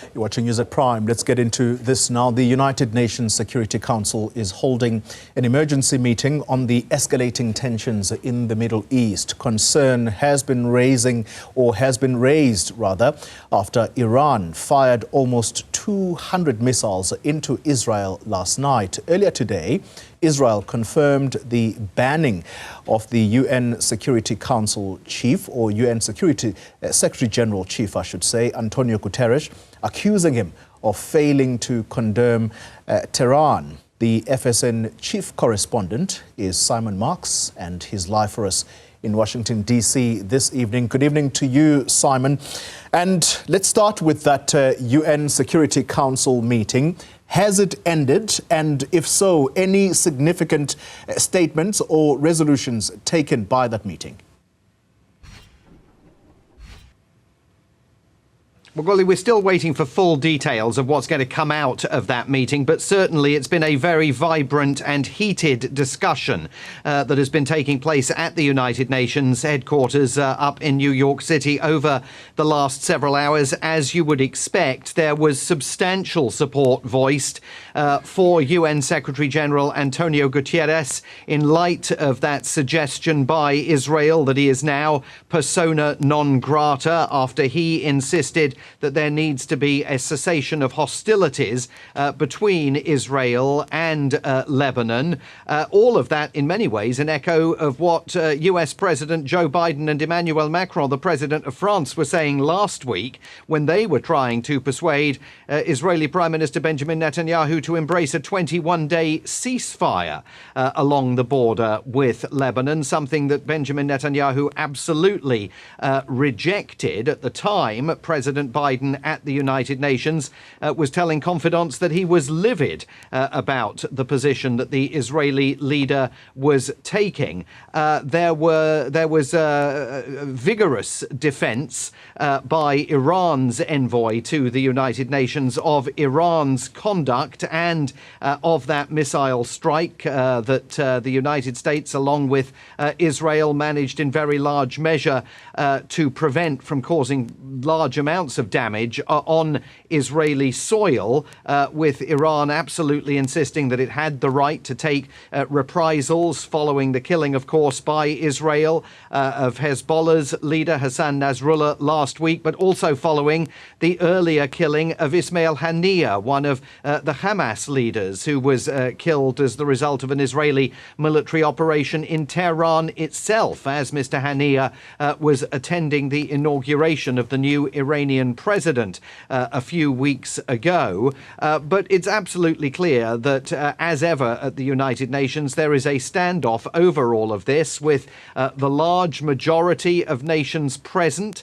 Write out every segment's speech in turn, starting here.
You're watching News at Prime. Let's get into this now. The United Nations Security Council is holding an emergency meeting on the escalating tensions in the Middle East. Concern has been raised after Iran fired almost 200 missiles into Israel last night. Earlier today, Israel confirmed the banning of the UN Security Council chief, or UN Secretary General chief, I should say, António Guterres, accusing him of failing to condemn Tehran. The FSN chief correspondent is Simon Marks, and he's live for us in Washington, D.C. this evening. Good evening to you, Simon. And let's start with that UN Security Council meeting. Has it ended? And if so, any significant statements or resolutions taken by that meeting? Well, Golly, we're still waiting for full details of what's going to come out of that meeting, but certainly it's been a very vibrant and heated discussion that has been taking place at the United Nations headquarters up in New York City over the last several hours. As you would expect, there was substantial support voiced for UN Secretary General António Guterres in light of that suggestion by Israel that he is now persona non grata after he insisted that there needs to be a cessation of hostilities between Israel and Lebanon. All of that, in many ways, an echo of what US President Joe Biden and Emmanuel Macron, the president of France, were saying last week when they were trying to persuade Israeli Prime Minister Benjamin Netanyahu to embrace a 21-day ceasefire along the border with Lebanon, something that Benjamin Netanyahu absolutely rejected. At the time, President Biden at the United Nations was telling confidants that he was livid about the position that the Israeli leader was taking. There was a vigorous defense by Iran's envoy to the United Nations of Iran's conduct and of that missile strike that the United States, along with Israel, managed in very large measure to prevent from causing large amounts of damage on Israeli soil, with Iran absolutely insisting that it had the right to take reprisals following the killing, of course, by Israel of Hezbollah's leader Hassan Nasrallah last week, but also following the earlier killing of Ismail Haniyeh, one of the Hamas leaders who was killed as the result of an Israeli military operation in Tehran itself, as Mr. Haniyeh was attending the inauguration of the new Iranian president a few weeks ago. But it's absolutely clear that, as ever at the United Nations, there is a standoff over all of this, with the large majority of nations present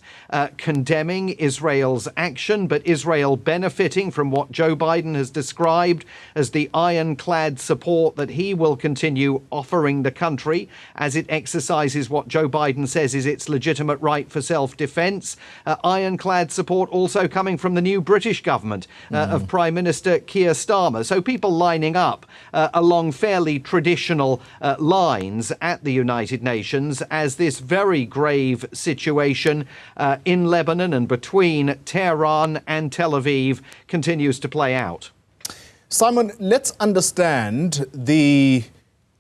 condemning Israel's action, but Israel benefiting from what Joe Biden has described as the ironclad support that he will continue offering the country as it exercises what Joe Biden says is its legitimate right for self-defense. Ironclad support also coming from the new British government of Prime Minister Keir Starmer. So people lining up along fairly traditional lines at the United Nations as this very grave situation in Lebanon and between Tehran and Tel Aviv continues to play out. Simon, let's understand the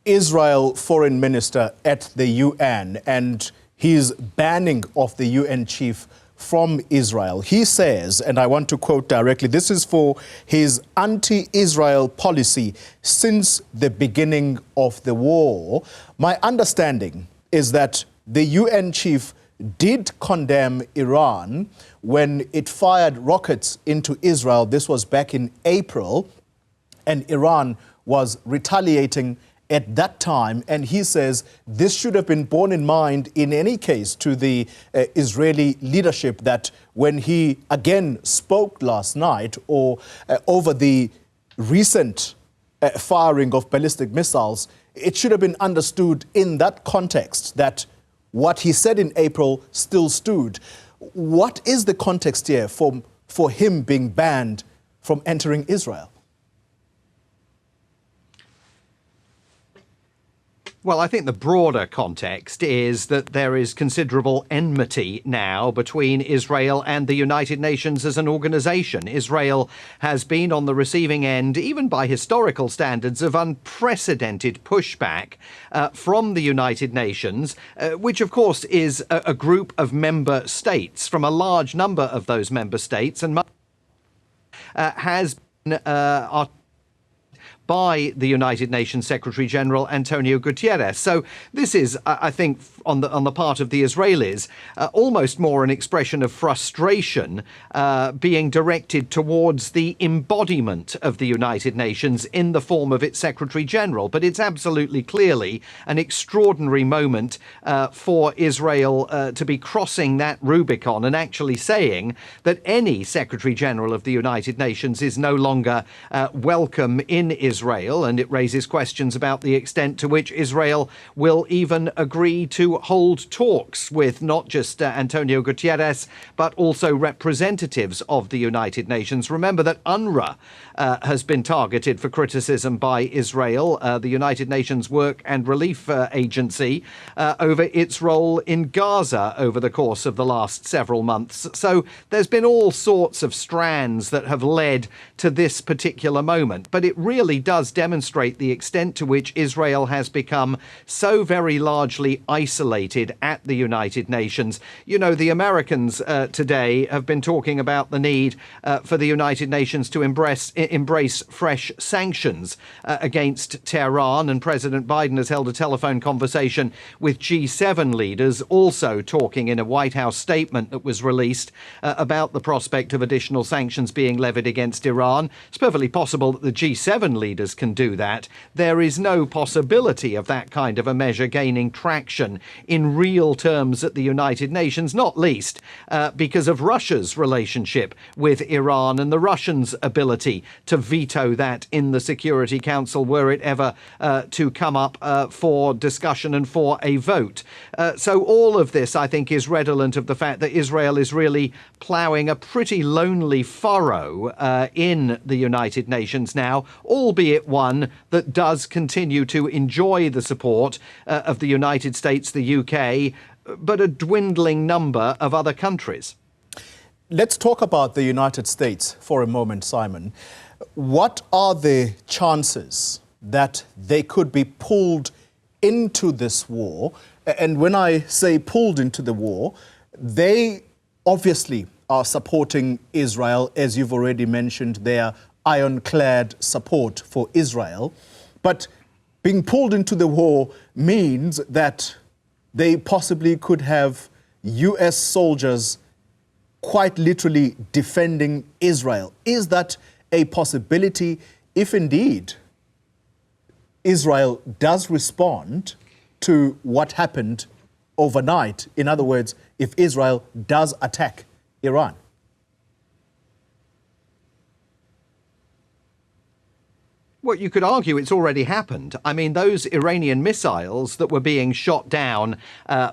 Israel foreign minister at the UN and his banning of the UN chief from Israel. He says, and I want to quote directly, this is for his anti-Israel policy since the beginning of the war. My understanding is that the UN chief did condemn Iran when it fired rockets into Israel. This was back in April, and Iran was retaliating at that time, and he says this should have been borne in mind in any case to the Israeli leadership, that when he again spoke last night or over the recent firing of ballistic missiles, it should have been understood in that context that what he said in April still stood. What is the context here for him being banned from entering Israel? Well, I think the broader context is that there is considerable enmity now between Israel and the United Nations as an organization. Israel has been on the receiving end, even by historical standards, of unprecedented pushback from the United Nations, which, of course, is a group of member states. From a large number of those member states, and has been by the United Nations Secretary General António Guterres. So this is, I think, on the part of the Israelis, almost more an expression of frustration being directed towards the embodiment of the United Nations in the form of its Secretary General. But it's absolutely clearly an extraordinary moment for Israel to be crossing that Rubicon and actually saying that any Secretary General of the United Nations is no longer welcome in Israel. And it raises questions about the extent to which Israel will even agree to hold talks with not just António Guterres, but also representatives of the United Nations. Remember that UNRWA has been targeted for criticism by Israel, the United Nations Work and Relief Agency, over its role in Gaza over the course of the last several months. So there's been all sorts of strands that have led to this particular moment. But it really does demonstrate the extent to which Israel has become so very largely isolated at the United Nations. You know, the Americans today have been talking about the need for the United Nations to embrace fresh sanctions against Tehran, and President Biden has held a telephone conversation with G7 leaders, also talking in a White House statement that was released about the prospect of additional sanctions being levied against Iran. It's perfectly possible that the G7 leaders can do that. There is no possibility of that kind of a measure gaining traction in real terms at the United Nations, not least because of Russia's relationship with Iran and the Russians' ability to veto that in the Security Council were it ever to come up for discussion and for a vote. So all of this, I think, is redolent of the fact that Israel is really ploughing a pretty lonely furrow in the United Nations now, albeit one that does continue to enjoy the support of the United States, the UK, but a dwindling number of other countries. Let's talk about the United States for a moment, Simon. What are the chances that they could be pulled into this war? And when I say pulled into the war, they obviously are supporting Israel, as you've already mentioned, their ironclad support for Israel. But being pulled into the war means that they possibly could have US soldiers quite literally defending Israel. Is that a possibility if indeed Israel does respond to what happened overnight? In other words, if Israel does attack Iran? Well, you could argue it's already happened. I mean, those Iranian missiles that were being shot down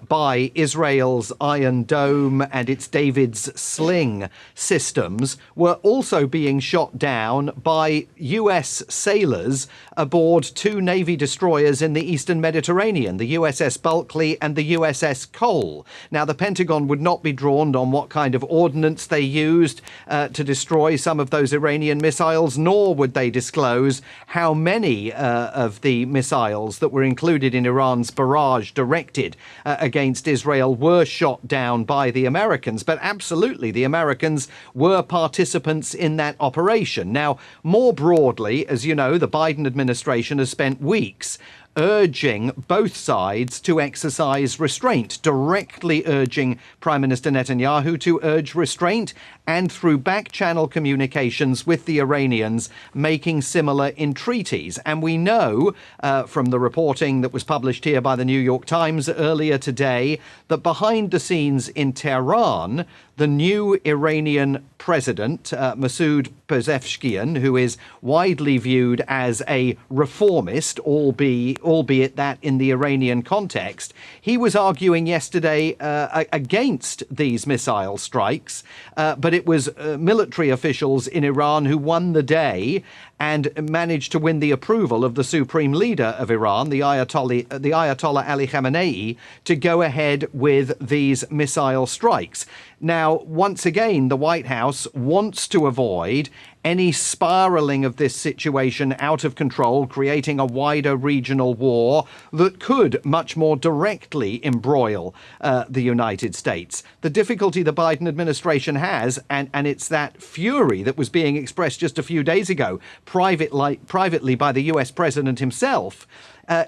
by Israel's Iron Dome and its David's Sling systems were also being shot down by US sailors aboard two Navy destroyers in the Eastern Mediterranean, the USS Bulkley and the USS Cole. Now, the Pentagon would not be drawn on what kind of ordnance they used to destroy some of those Iranian missiles, nor would they disclose how many of the missiles that were included in Iran's barrage directed against Israel were shot down by the Americans. But absolutely, the Americans were participants in that operation. Now, more broadly, as you know, the Biden administration has spent weeks urging both sides to exercise restraint, directly urging Prime Minister Netanyahu to urge restraint, and through back-channel communications with the Iranians, making similar entreaties. And we know from the reporting that was published here by the New York Times earlier today that behind the scenes in Tehran, the new Iranian president, Masoud Pezeshkian, who is widely viewed as a reformist, albeit that in the Iranian context, he was arguing yesterday against these missile strikes, but it was military officials in Iran who won the day and managed to win the approval of the supreme leader of Iran, the Ayatollah Ali Khamenei, to go ahead with these missile strikes. Now, once again, the White House wants to avoid any spiraling of this situation out of control, creating a wider regional war that could much more directly embroil the United States. The difficulty the Biden administration has, and it's that fury that was being expressed just a few days ago privately by the US president himself,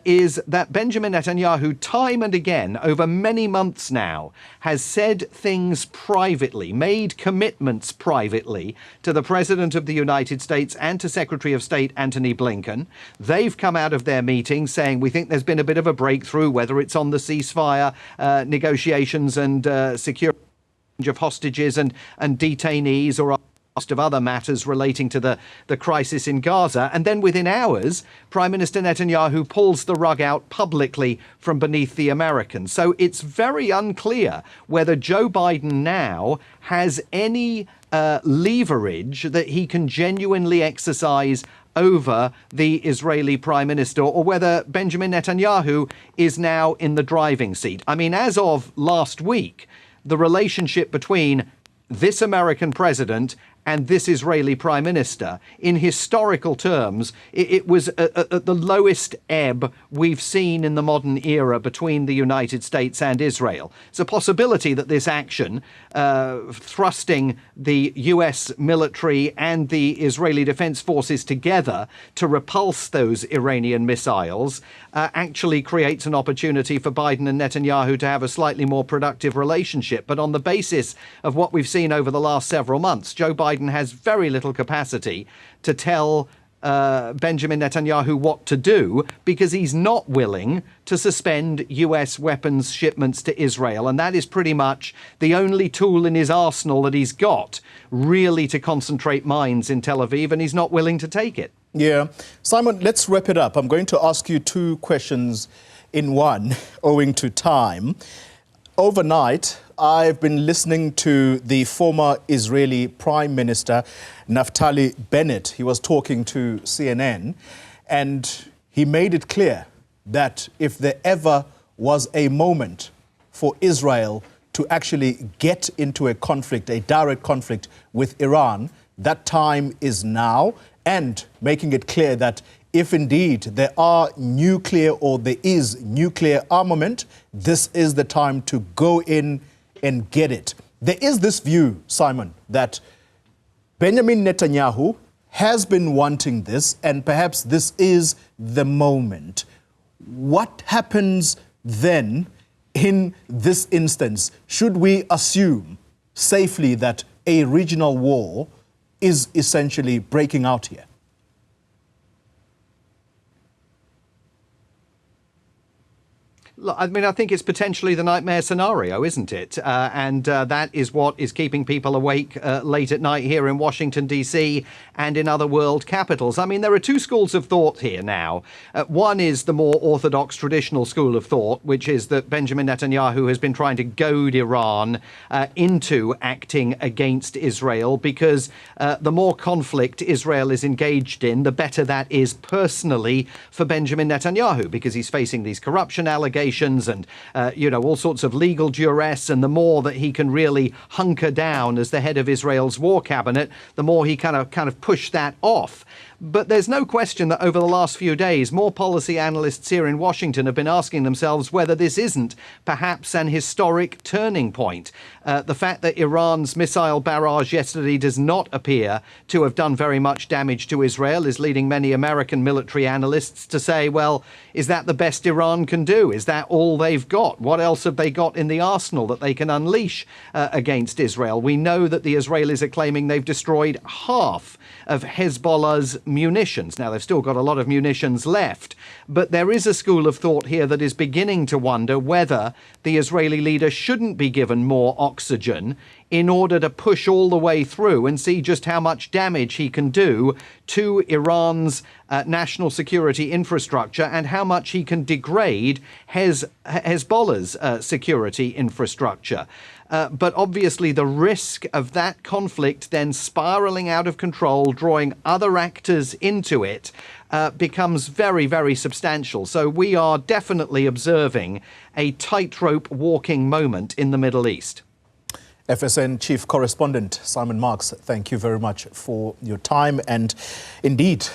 is that Benjamin Netanyahu, time and again, over many months now, has said things privately, made commitments privately to the President of the United States and to Secretary of State Antony Blinken. They've come out of their meetings saying, we think there's been a bit of a breakthrough, whether it's on the ceasefire negotiations and security of hostages and detainees, or of other matters relating to the crisis in Gaza. And then within hours, Prime Minister Netanyahu pulls the rug out publicly from beneath the Americans. So it's very unclear whether Joe Biden now has any leverage that he can genuinely exercise over the Israeli Prime Minister, or whether Benjamin Netanyahu is now in the driving seat. I mean, as of last week, the relationship between this American president and this Israeli prime minister, in historical terms, it was at the lowest ebb we've seen in the modern era between the United States and Israel. It's a possibility that this action, thrusting the US military and the Israeli Defense Forces together to repulse those Iranian missiles, actually creates an opportunity for Biden and Netanyahu to have a slightly more productive relationship. But on the basis of what we've seen over the last several months, Joe Biden has very little capacity to tell Benjamin Netanyahu what to do, because he's not willing to suspend US weapons shipments to Israel. And that is pretty much the only tool in his arsenal that he's got really to concentrate minds in Tel Aviv, and he's not willing to take it. Yeah. Simon, let's wrap it up. I'm going to ask you two questions in one, owing to time. Overnight, I've been listening to the former Israeli Prime Minister, Naftali Bennett. He was talking to CNN, and he made it clear that if there ever was a moment for Israel to actually get into a conflict, a direct conflict with Iran, that time is now, and making it clear that if indeed there are nuclear, or there is nuclear armament, this is the time to go in and get it. There is this view, Simon, that Benjamin Netanyahu has been wanting this, and perhaps this is the moment. What happens then in this instance? Should we assume safely that a regional war is essentially breaking out here? Look, I mean, I think it's potentially the nightmare scenario, isn't it? And that is what is keeping people awake late at night here in Washington, D.C. and in other world capitals. I mean, there are two schools of thought here now. One is the more orthodox traditional school of thought, which is that Benjamin Netanyahu has been trying to goad Iran into acting against Israel, because the more conflict Israel is engaged in, the better that is personally for Benjamin Netanyahu, because he's facing these corruption allegations and, all sorts of legal duress. And the more that he can really hunker down as the head of Israel's war cabinet, the more he kind of push that off. But there's no question that over the last few days, more policy analysts here in Washington have been asking themselves whether this isn't perhaps an historic turning point. The fact that Iran's missile barrage yesterday does not appear to have done very much damage to Israel is leading many American military analysts to say, well, is that the best Iran can do? Is that all they've got? What else have they got in the arsenal that they can unleash against Israel? We know that the Israelis are claiming they've destroyed half of Hezbollah's munitions. Now, they've still got a lot of munitions left, but there is a school of thought here that is beginning to wonder whether the Israeli leader shouldn't be given more oxygen in order to push all the way through and see just how much damage he can do to Iran's national security infrastructure, and how much he can degrade Hezbollah's security infrastructure. But obviously the risk of that conflict then spiralling out of control, drawing other actors into it, becomes very, very substantial. So we are definitely observing a tightrope walking moment in the Middle East. FSN Chief Correspondent Simon Marks, thank you very much for your time and indeed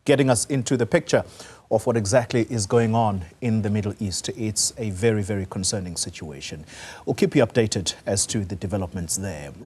getting us into the picture of what exactly is going on in the Middle East. It's a very, very concerning situation. We'll keep you updated as to the developments there.